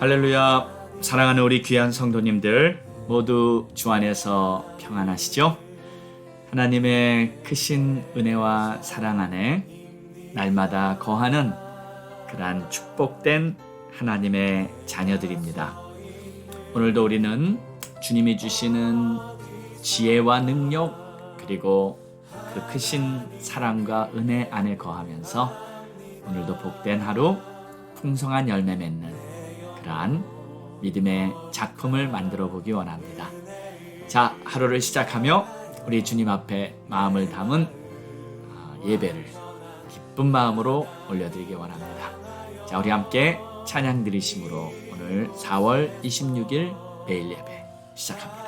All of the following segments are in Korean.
할렐루야. 사랑하는 우리 귀한 성도님들 모두 주 안에서 평안하시죠? 하나님의 크신 은혜와 사랑 안에 날마다 거하는 그러한 축복된 하나님의 자녀들입니다. 오늘도 우리는 주님이 주시는 지혜와 능력 그리고 그 크신 사랑과 은혜 안에 거하면서 오늘도 복된 하루 풍성한 열매 맺는 그러한 믿음의 작품을 만들어 보기 원합니다. 자, 하루를 시작하며 우리 주님 앞에 마음을 담은 예배를 기쁜 마음으로 올려드리기 원합니다. 자, 우리 함께 찬양 드리심으로 오늘 4월 26일 매일 예배 시작합니다.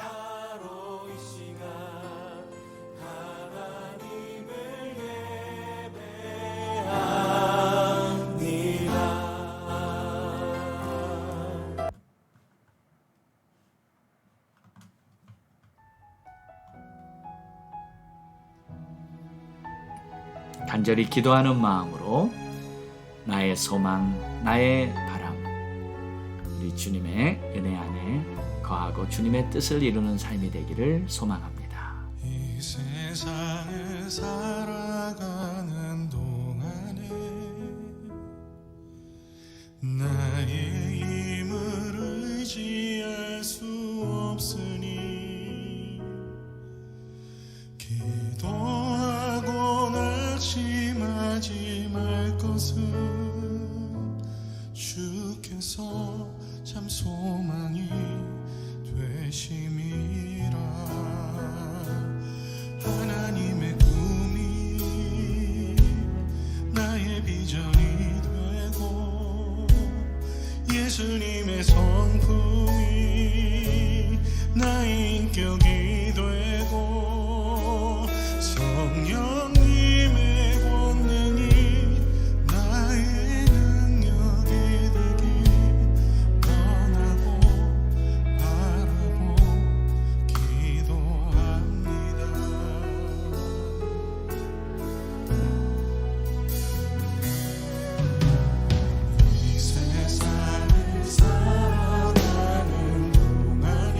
간절히 기도하는 마음으로 나의 소망, 나의 바람, 우리 주님의 은혜 안에 거하고 주님의 뜻을 이루는 삶이 되기를 소망합니다. 이 세상을 살아가는 동안에 나의 힘을 의지할 수 없으니 기도하고 낙심하지 말 것은 주께서 참 소망이 되심이라. 하나님의 꿈이 나의 비전이 되고 예수님의 성품이 나의 인격이 되고 성령님의 권능이 나의 능력이 되길 원하고 바라고 기도합니다. 이 세상을 살아가는 동안에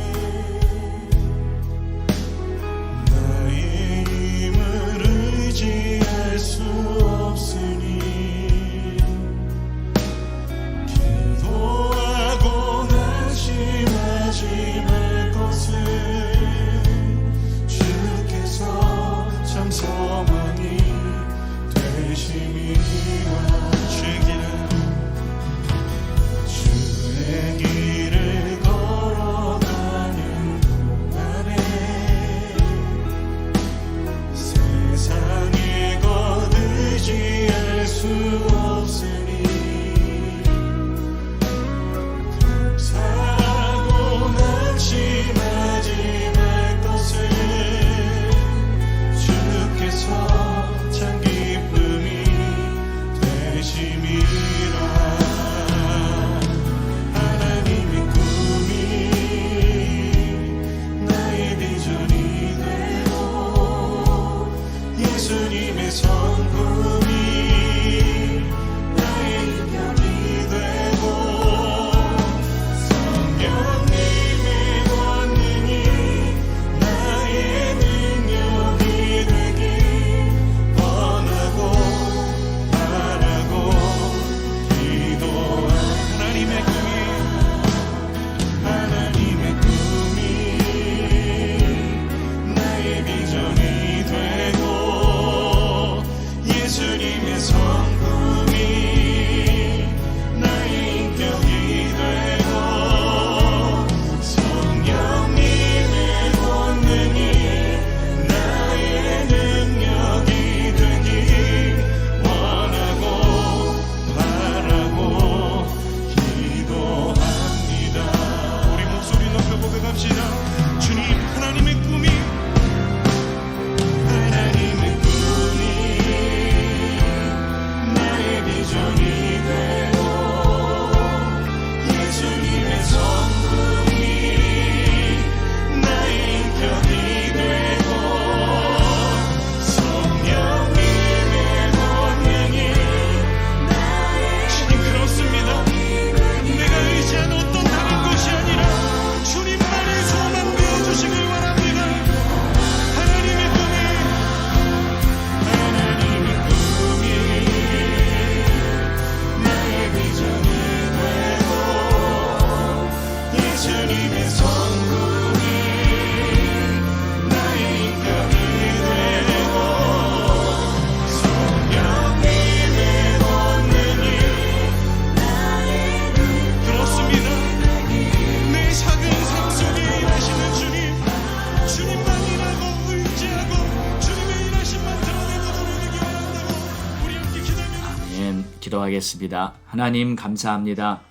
기도하겠습니다. 하나님 감사합니다.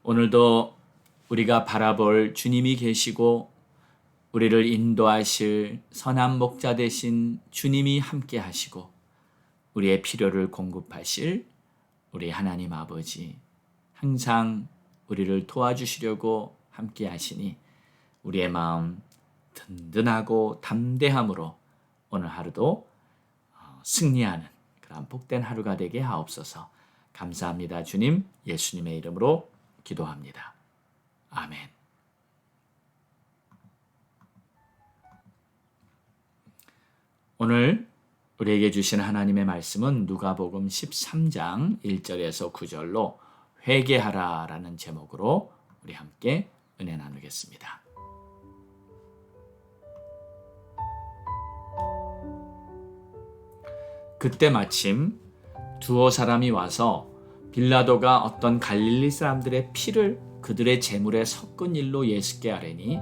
오늘도 우리가 바라볼 주님이 계시고 우리를 인도하실 선한 목자 되신 주님이 함께 하시고 우리의 필요를 공급하실 우리 하나님 아버지 항상 우리를 도와주시려고 함께 하시니 우리의 마음 든든하고 담대함으로 오늘 하루도 승리하는 그런 복된 하루가 되게 하옵소서. 감사합니다. 주님, 예수님의 이름으로 기도합니다. 아멘. 오늘 우리에게 주신 하나님의 말씀은 누가복음 13장 1절에서 9절로 회개하라라는 제목으로 우리 함께 은혜 나누겠습니다. 그때 마침 두어 사람이 와서 빌라도가 어떤 갈릴리 사람들의 피를 그들의 제물에 섞은 일로 예수께 아뢰니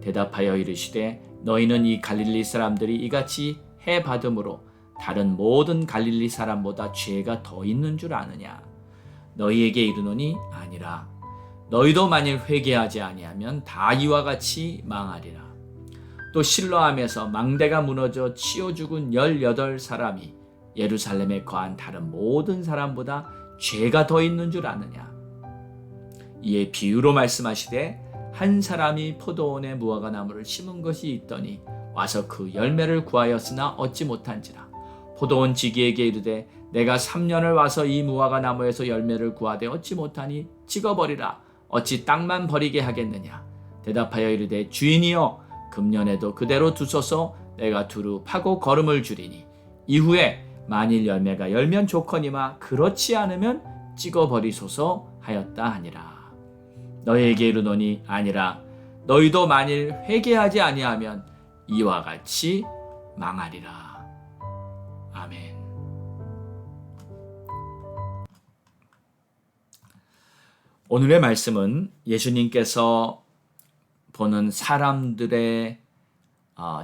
대답하여 이르시되 너희는 이 갈릴리 사람들이 이같이 해 받음으로 다른 모든 갈릴리 사람보다 죄가 더 있는 줄 아느냐? 너희에게 이르노니 아니라. 너희도 만일 회개하지 아니하면 다 이와 같이 망하리라. 또 실로암에서 망대가 무너져 치어 죽은 18사람이 예루살렘에 거한 다른 모든 사람보다 죄가 더 있는 줄 아느냐? 이에 비유로 말씀하시되 한 사람이 포도원에 무화과 나무를 심은 것이 있더니 와서 그 열매를 구하였으나 얻지 못한지라. 포도원 지기에게 이르되 내가 3년을 와서 이 무화과 나무에서 열매를 구하되 얻지 못하니 찍어버리라. 어찌 땅만 버리게 하겠느냐? 대답하여 이르되 주인이여 금년에도 그대로 두소서. 내가 두루 파고 거름을 주리니 이후에 만일 열매가 열면 좋거니와 그렇지 않으면 찍어버리소서 하였다 하니라. 너희에게 이르노니 아니라. 너희도 만일 회개하지 아니하면 이와 같이 망하리라. 아멘. 오늘의 말씀은 예수님께서 보는 사람들의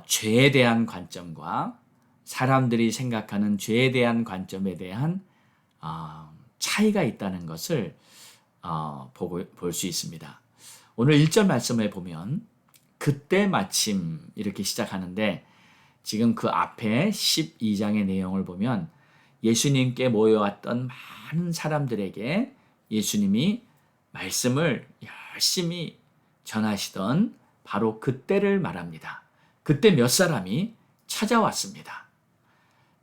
죄에 대한 관점과 사람들이 생각하는 죄에 대한 관점에 대한 차이가 있다는 것을 볼 수 있습니다. 오늘 1절 말씀에 보면 그때 마침 이렇게 시작하는데 지금 그 앞에 12장의 내용을 보면 예수님께 모여왔던 많은 사람들에게 예수님이 말씀을 열심히 전하시던 바로 그때를 말합니다. 그때 몇 사람이 찾아왔습니다.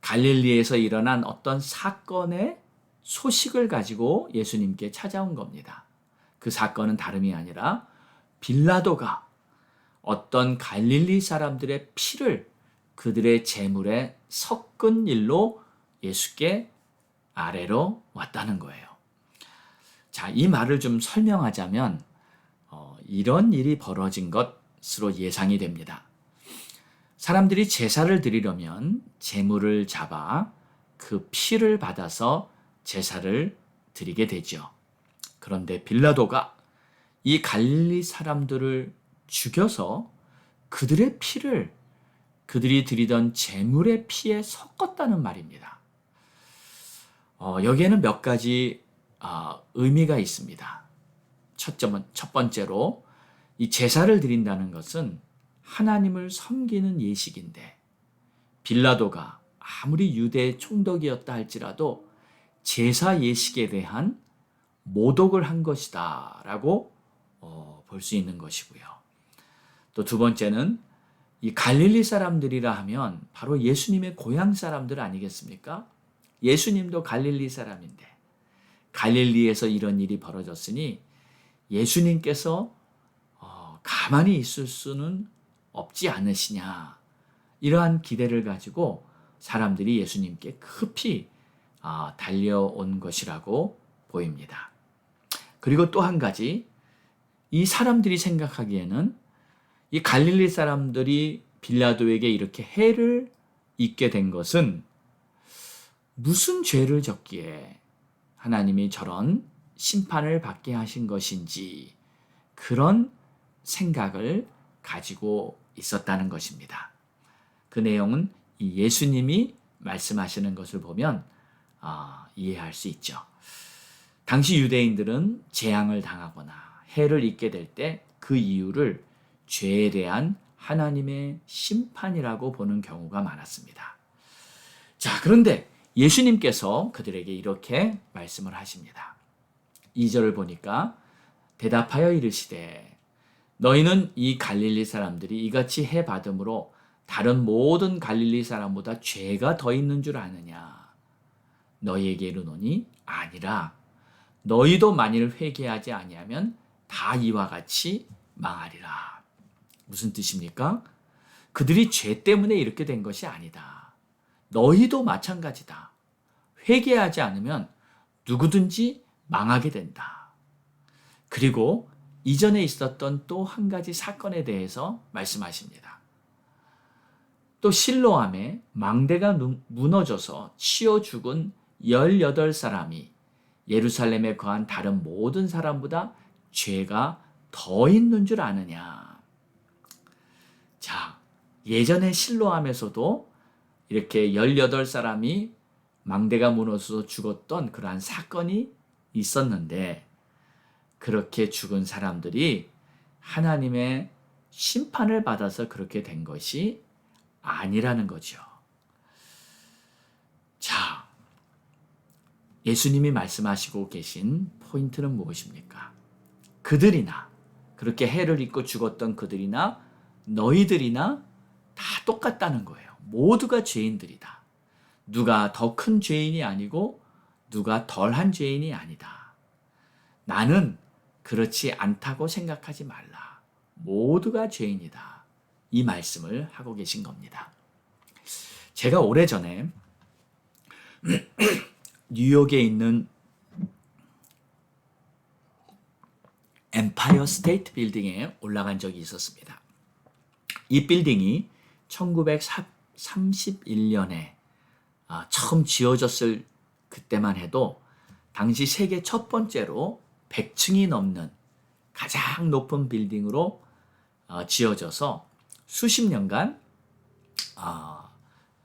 갈릴리에서 일어난 어떤 사건의 소식을 가지고 예수님께 찾아온 겁니다. 그 사건은 다름이 아니라 빌라도가 어떤 갈릴리 사람들의 피를 그들의 제물에 섞은 일로 예수께 아뢰러 왔다는 거예요. 자, 이 말을 좀 설명하자면 이런 일이 벌어진 것으로 예상이 됩니다. 사람들이 제사를 드리려면 제물을 잡아 그 피를 받아서 제사를 드리게 되죠. 그런데 빌라도가 이 갈릴리 사람들을 죽여서 그들의 피를 그들이 드리던 제물의 피에 섞었다는 말입니다. 여기에는 몇 가지 의미가 있습니다. 첫 번째로 이 제사를 드린다는 것은 하나님을 섬기는 예식인데 빌라도가 아무리 유대 총독이었다 할지라도 제사 예식에 대한 모독을 한 것이다 라고 볼 수 있는 것이고요. 또 두 번째는 이 갈릴리 사람들이라 하면 바로 예수님의 고향 사람들 아니겠습니까? 예수님도 갈릴리 사람인데 갈릴리에서 이런 일이 벌어졌으니 예수님께서 가만히 있을 수는 없지 않으시냐, 이러한 기대를 가지고 사람들이 예수님께 급히 달려온 것이라고 보입니다. 그리고 또 한 가지, 이 사람들이 생각하기에는 이 갈릴리 사람들이 빌라도에게 이렇게 해를 입게 된 것은 무슨 죄를 졌기에 하나님이 저런 심판을 받게 하신 것인지, 그런 생각을 가지고 있었다는 것입니다. 그 내용은 이 예수님이 말씀하시는 것을 보면 이해할 수 있죠. 당시 유대인들은 재앙을 당하거나 해를 입게 될 때 그 이유를 죄에 대한 하나님의 심판이라고 보는 경우가 많았습니다. 자, 그런데 예수님께서 그들에게 이렇게 말씀을 하십니다. 2절을 보니까 대답하여 이르시되 너희는 이 갈릴리 사람들이 이같이 해 받음으로 다른 모든 갈릴리 사람보다 죄가 더 있는 줄 아느냐? 너희에게 이르노니 아니라 너희도 만일 회개하지 아니하면 다 이와 같이 망하리라. 무슨 뜻입니까? 그들이 죄 때문에 이렇게 된 것이 아니다. 너희도 마찬가지다. 회개하지 않으면 누구든지 망하게 된다. 그리고 이전에 있었던 또 한 가지 사건에 대해서 말씀하십니다. 또 실로암에 망대가 무너져서 치여 죽은 18사람이 예루살렘에 거한 다른 모든 사람보다 죄가 더 있는 줄 아느냐. 자, 예전에 실로암에서도 이렇게 18사람이 망대가 무너져서 죽었던 그러한 사건이 있었는데 그렇게 죽은 사람들이 하나님의 심판을 받아서 그렇게 된 것이 아니라는 거죠. 자, 예수님이 말씀하시고 계신 포인트는 무엇입니까? 그들이나 그렇게 해를 입고 죽었던 그들이나 너희들이나 다 똑같다는 거예요. 모두가 죄인들이다. 누가 더 큰 죄인이 아니고 누가 덜한 죄인이 아니다. 나는 그렇지 않다고 생각하지 말라. 모두가 죄인이다. 이 말씀을 하고 계신 겁니다. 제가 오래전에 뉴욕에 있는 엠파이어 스테이트 빌딩에 올라간 적이 있었습니다. 이 빌딩이 1931년에 처음 지어졌을 그때만 해도 당시 세계 첫 번째로 100층이 넘는 가장 높은 빌딩으로 지어져서 수십 년간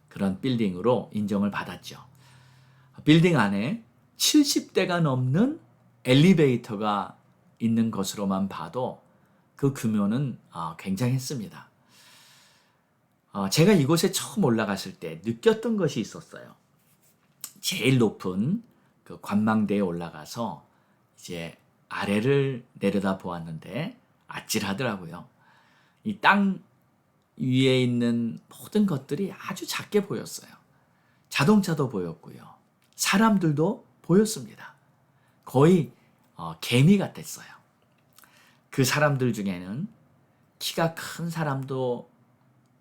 그런 빌딩으로 인정을 받았죠. 빌딩 안에 70대가 넘는 엘리베이터가 있는 것으로만 봐도 그 규모는 굉장했습니다. 제가 이곳에 처음 올라갔을 때 느꼈던 것이 있었어요. 제일 높은 그 관망대에 올라가서 이제 아래를 내려다 보았는데 아찔하더라고요. 이 땅 위에 있는 모든 것들이 아주 작게 보였어요. 자동차도 보였고요. 사람들도 보였습니다. 거의 개미 같았어요. 그 사람들 중에는 키가 큰 사람도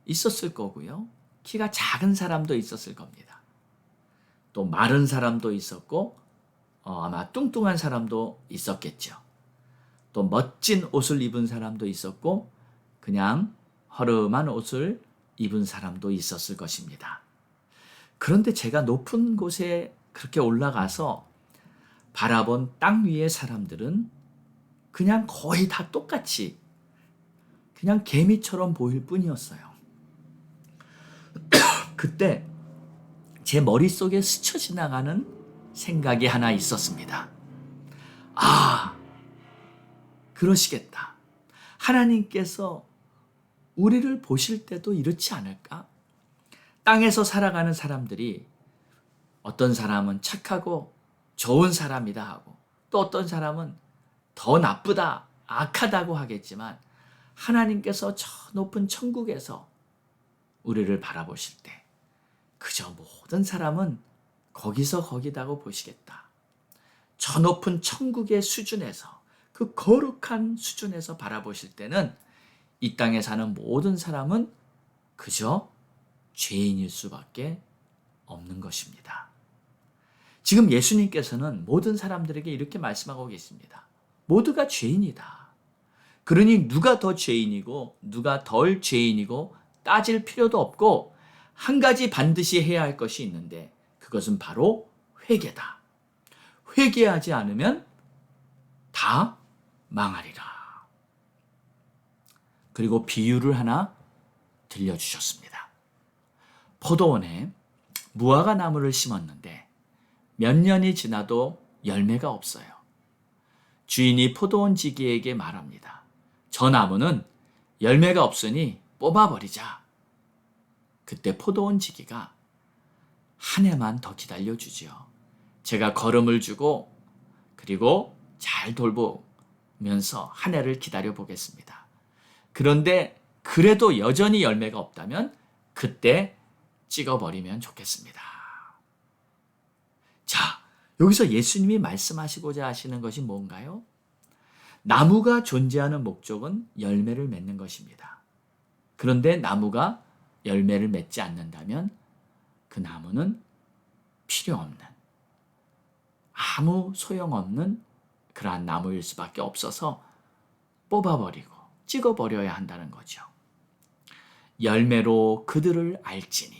있었을 거고요. 키가 작은 사람도 있었을 겁니다. 또 마른 사람도 있었고 아마 뚱뚱한 사람도 있었겠죠. 또 멋진 옷을 입은 사람도 있었고 그냥 허름한 옷을 입은 사람도 있었을 것입니다. 그런데 제가 높은 곳에 그렇게 올라가서 바라본 땅 위의 사람들은 그냥 거의 다 똑같이 그냥 개미처럼 보일 뿐이었어요. 그때 제 머릿속에 스쳐 지나가는 생각이 하나 있었습니다. 그러시겠다. 하나님께서 우리를 보실 때도 이렇지 않을까? 땅에서 살아가는 사람들이 어떤 사람은 착하고 좋은 사람이다 하고 또 어떤 사람은 더 나쁘다, 악하다고 하겠지만 하나님께서 저 높은 천국에서 우리를 바라보실 때 그저 모든 사람은 거기서 거기다고 보시겠다. 저 높은 천국의 수준에서 그 거룩한 수준에서 바라보실 때는 이 땅에 사는 모든 사람은 그저 죄인일 수밖에 없는 것입니다. 지금 예수님께서는 모든 사람들에게 이렇게 말씀하고 계십니다. 모두가 죄인이다. 그러니 누가 더 죄인이고 누가 덜 죄인이고 따질 필요도 없고 한 가지 반드시 해야 할 것이 있는데 그것은 바로 회개다. 회개하지 않으면 다 망하리라. 그리고 비유를 하나 들려주셨습니다. 포도원에 무화과 나무를 심었는데 몇 년이 지나도 열매가 없어요. 주인이 포도원지기에게 말합니다. 저 나무는 열매가 없으니 뽑아버리자. 그때 포도원지기가 한 해만 더 기다려주지요. 제가 걸음을 주고 그리고 잘 돌보면서 한 해를 기다려 보겠습니다. 그런데 그래도 여전히 열매가 없다면 그때 찍어버리면 좋겠습니다. 자, 여기서 예수님이 말씀하시고자 하시는 것이 뭔가요? 나무가 존재하는 목적은 열매를 맺는 것입니다. 그런데 나무가 열매를 맺지 않는다면 그 나무는 필요 없는, 아무 소용없는 그러한 나무일 수밖에 없어서 뽑아버리고 찍어버려야 한다는 거죠. 열매로 그들을 알지니.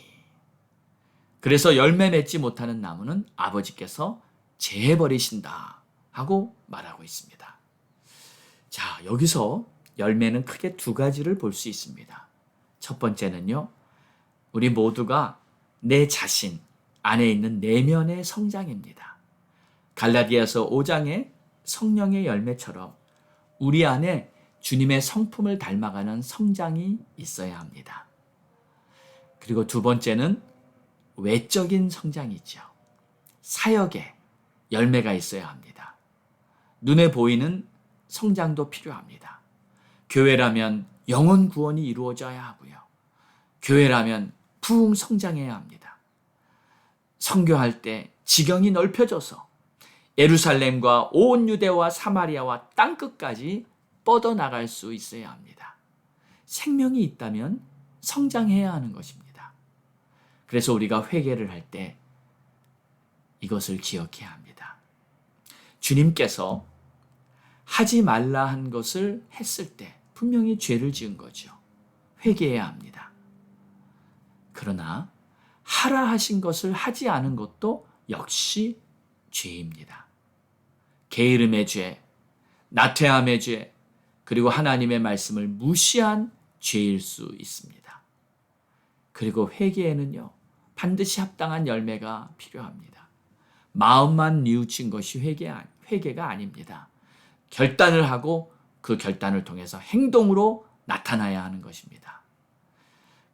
그래서 열매 맺지 못하는 나무는 아버지께서 제해버리신다 하고 말하고 있습니다. 자, 여기서 열매는 크게 두 가지를 볼 수 있습니다. 첫 번째는요, 우리 모두가 내 자신 안에 있는 내면의 성장입니다. 갈라디아서 5장의 성령의 열매처럼 우리 안에 주님의 성품을 닮아가는 성장이 있어야 합니다. 그리고 두 번째는 외적인 성장이죠. 사역에 열매가 있어야 합니다. 눈에 보이는 성장도 필요합니다. 교회라면 영혼 구원이 이루어져야 하고요. 교회라면 부흥 성장해야 합니다. 선교할 때 지경이 넓혀져서 예루살렘과 온 유대와 사마리아와 땅끝까지 뻗어나갈 수 있어야 합니다. 생명이 있다면 성장해야 하는 것입니다. 그래서 우리가 회개를 할 때 이것을 기억해야 합니다. 주님께서 하지 말라 한 것을 했을 때 분명히 죄를 지은 거죠. 회개해야 합니다. 그러나 하라 하신 것을 하지 않은 것도 역시 죄입니다. 게으름의 죄, 나태함의 죄, 그리고 하나님의 말씀을 무시한 죄일 수 있습니다. 그리고 회개에는요, 반드시 합당한 열매가 필요합니다. 마음만 뉘우친 것이 회개가 아닙니다. 결단을 하고 그 결단을 통해서 행동으로 나타나야 하는 것입니다.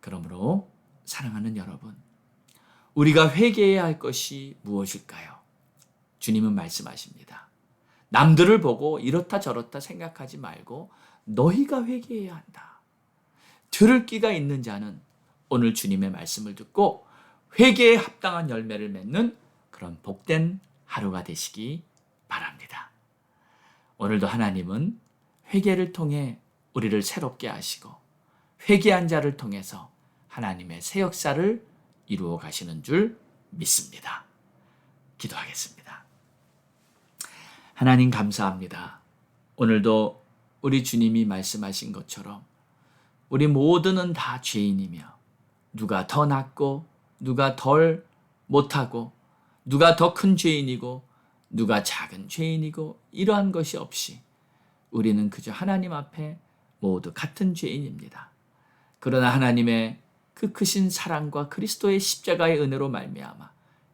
그러므로 사랑하는 여러분, 우리가 회개해야 할 것이 무엇일까요? 주님은 말씀하십니다. 남들을 보고 이렇다 저렇다 생각하지 말고 너희가 회개해야 한다. 들을 귀가 있는 자는 오늘 주님의 말씀을 듣고 회개에 합당한 열매를 맺는 그런 복된 하루가 되시기 바랍니다. 오늘도 하나님은 회개를 통해 우리를 새롭게 하시고 회개한 자를 통해서 하나님의 새 역사를 이루어 가시는 줄 믿습니다. 기도하겠습니다. 하나님 감사합니다. 오늘도 우리 주님이 말씀하신 것처럼 우리 모두는 다 죄인이며 누가 더 낫고 누가 덜 못하고 누가 더 큰 죄인이고 누가 작은 죄인이고 이러한 것이 없이 우리는 그저 하나님 앞에 모두 같은 죄인입니다. 그러나 하나님의 그 크신 사랑과 그리스도의 십자가의 은혜로 말미암아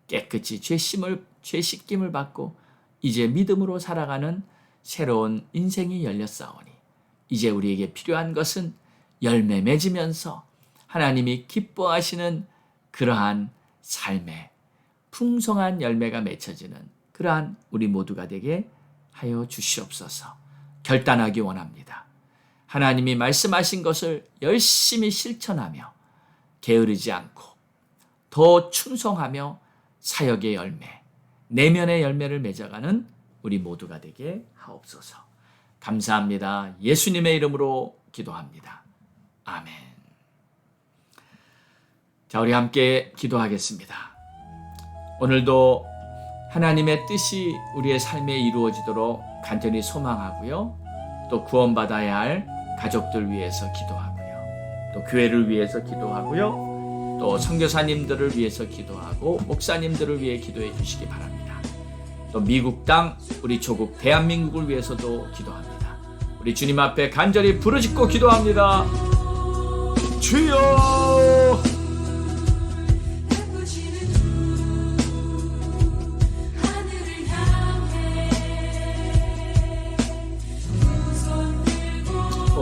깨끗이 죄 씻김을 받고 이제 믿음으로 살아가는 새로운 인생이 열렸사오니 이제 우리에게 필요한 것은 열매 맺으면서 하나님이 기뻐하시는 그러한 삶에 풍성한 열매가 맺혀지는 그러한 우리 모두가 되게 하여 주시옵소서. 결단하기 원합니다. 하나님이 말씀하신 것을 열심히 실천하며 게으르지 않고 더 충성하며 사역의 열매, 내면의 열매를 맺어가는 우리 모두가 되게 하옵소서. 감사합니다. 예수님의 이름으로 기도합니다. 아멘. 자, 우리 함께 기도하겠습니다. 오늘도 하나님의 뜻이 우리의 삶에 이루어지도록 간절히 소망하고요. 또 구원받아야 할 가족들 위해서 기도하고요. 또 교회를 위해서 기도하고요. 또 선교사님들을 위해서 기도하고 목사님들을 위해 기도해 주시기 바랍니다. 또 미국 땅, 우리 조국 대한민국을 위해서도 기도합니다. 우리 주님 앞에 간절히 부르짖고 기도합니다. 주여!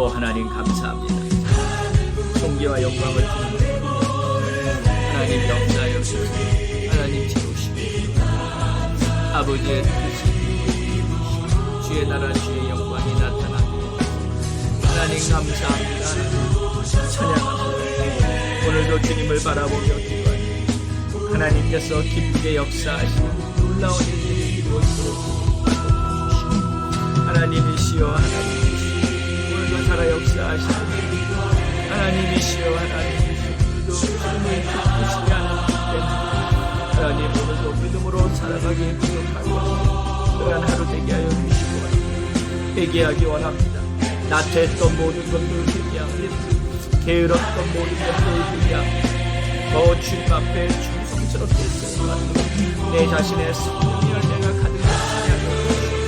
하나님 감사합니다. 존귀와 영광을 드립니다. 하나님 역사하여 주시고 하나님 지도시고 아버지의 뜻이 주의 나라 주의 영광이 나타나게 하나님 감사합니다. 하나님 찬양합니다. 오늘도 주님을 바라보며 기도합니다. 하나님께서 기쁘게 역사하시는 놀라운 일들이 이루어지도록 하나님이시여 하나님이시여 오늘도 살아 역사하시는 하나님이시여 하나님이시여 오늘도 주님을 기쁘시게 하는 때문에 하나님 오늘도 믿음으로 살아가기에 부족하고 그러한 하루 되게 하여 주시고 회개하기 원합니다. 나태했던 모든 것들을 회개합니다. 게으렀던 모든 것들을 회개합니다. 더 주님 앞에 충성스럽게 쓰임받고 내 자신의 성령 열매가 가득한 찬양을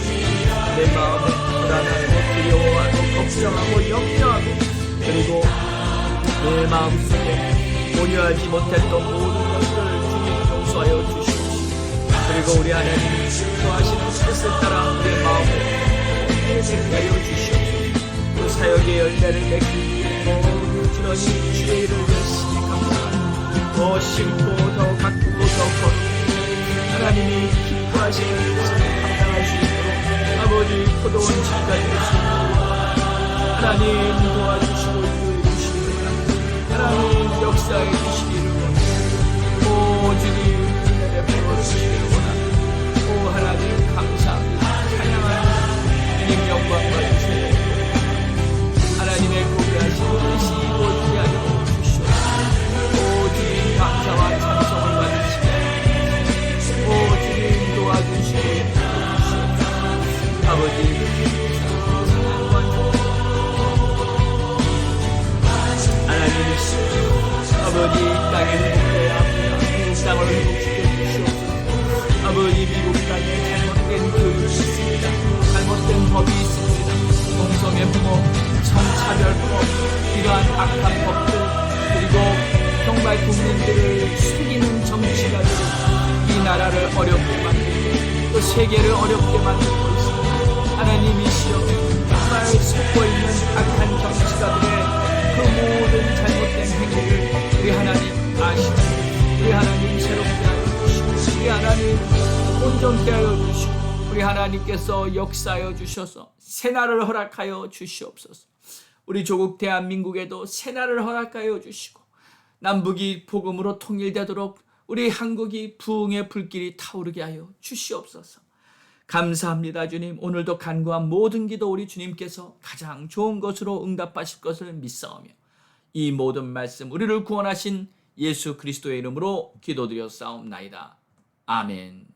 주시옵소서. 내 마음에 불안하고 두려워하고 걱정하고 염려하고 그리고 내 마음속에 온유하지 못했던 모든 것들을 주님 용서하여 주시옵소서. 그리고 우리 하나님이 기뻐하시는 뜻을 따라 우리의 마음을 회개케 하여 주시옵소서. 또 사역의 열매를 맺기 위해 부지런히 주의 일을 열심히 감당하는 더 심고 더 가꾸고 더 거룩히 하나님이 기뻐하시는 뜻을 감당할 수 있도록 아버지 포도원 집까지 주시고 하나님 도와주시고 인도해 주시기 바랍니다. 하나님 역사해 주시기를 원합니다. 오 주님 은혜를 베풀어주시기를 원합니다. 오 하나님 감사합니다. 찬양합니다. 주님 영광과 주시옵소서. 하나님의 고귀하신 뜻이 이루어지게 하여 주시옵소서. 오 주님 감사와 찬송을 받으시게 오 주님 도와주시고 주시옵소서. 아버지 하나님이시여 아버지 이 땅에 회복되어야 합니다. 미국 땅을 회복시켜 주시옵소서. 아버지 미국 땅에 잘못된 교육이 있습니다. 잘못된 법이 있습니다. 동성애법, 성차별법, 이러한 악한 법들 그리고 정말 국민들을 속이는 정치가들이 이 나라를 어렵게 만들고 또 세계를 어렵게 만들고 있습니다. 하나님이시여 정말 속고 있는 악한 정치가들의 그 모든 잘못된 행위를 우리 하나님 아시고 우리 하나님 새롭게 하여 주시고 우리 하나님 온전케 하여 주시고 우리 하나님께서 역사하여 주셔서 새날을 허락하여 주시옵소서. 우리 조국 대한민국에도 새날을 허락하여 주시고 남북이 복음으로 통일되도록 우리 한국이 부흥의 불길이 타오르게 하여 주시옵소서. 감사합니다 주님. 오늘도 간구한 모든 기도 우리 주님께서 가장 좋은 것으로 응답하실 것을 믿사오며 이 모든 말씀 우리를 구원하신 예수 그리스도의 이름으로 기도드렸사옵나이다. 아멘.